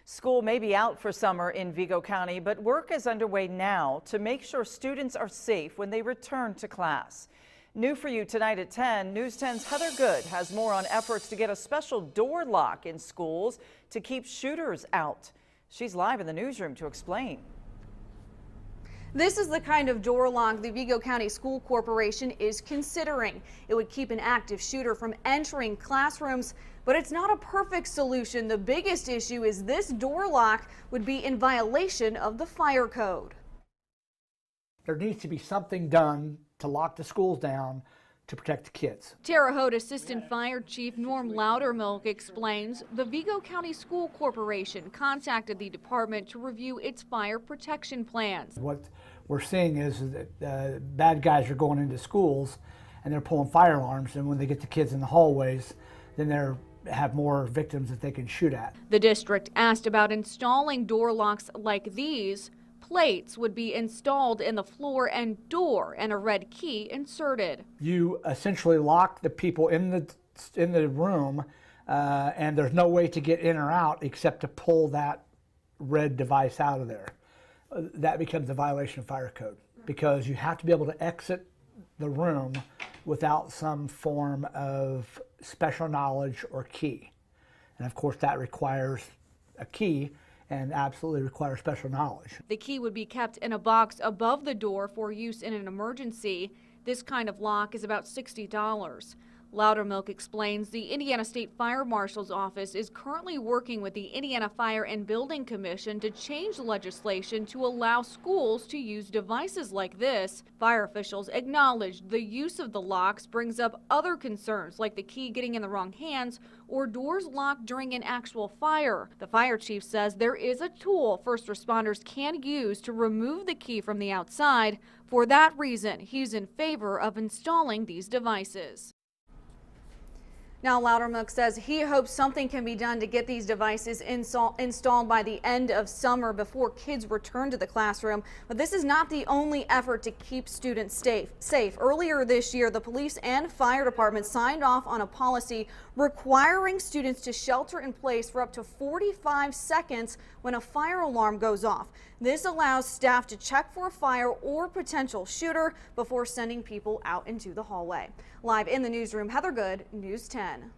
School may be out for summer in Vigo County, but work is underway now to make sure students are safe when they return to class. New for you tonight at 10, News 10's Heather Good has more on efforts to get a special door lock in schools to keep shooters out. She's live in the newsroom to explain. This is the kind of door lock the Vigo County School Corporation is considering. It would keep an active shooter from entering classrooms, but it's not a perfect solution. The biggest issue is this door lock would be in violation of the fire code. There needs to be something done to lock the schools down to protect the kids. Terre Haute Assistant Fire Chief Norm Loudermilk explains the Vigo County School Corporation contacted the department to review its fire protection plans. What we're seeing is that bad guys are going into schools and they're pulling fire alarms, and when they get the kids in the hallways, then they have more victims that they can shoot at. The district asked about installing door locks like these. Plates would be installed in the floor and door and a red key inserted. You essentially lock the people in the room and there's no way to get in or out except to pull that red device out of there. That becomes a violation of fire code because you have to be able to exit the room without some form of special knowledge or key. And of course that requires a key and absolutely require special knowledge. The key would be kept in a box above the door for use in an emergency. This kind of lock is about $60. Loudermilk explains the Indiana State Fire Marshal's office is currently working with the Indiana Fire and Building Commission to change legislation to allow schools to use devices like this. Fire officials acknowledged the use of the locks brings up other concerns like the key getting in the wrong hands or doors locked during an actual fire. The fire chief says there is a tool first responders can use to remove the key from the outside. For that reason, he's in favor of installing these devices. Now, Loudermilk says he hopes something can be done to get these devices installed by the end of summer before kids return to the classroom. But this is not the only effort to keep students safe. Earlier this year, the police and fire department signed off on a policy requiring students to shelter in place for up to 45 seconds when a fire alarm goes off. This allows staff to check for a fire or potential shooter before sending people out into the hallway. Live in the newsroom, Heather Good, News 10.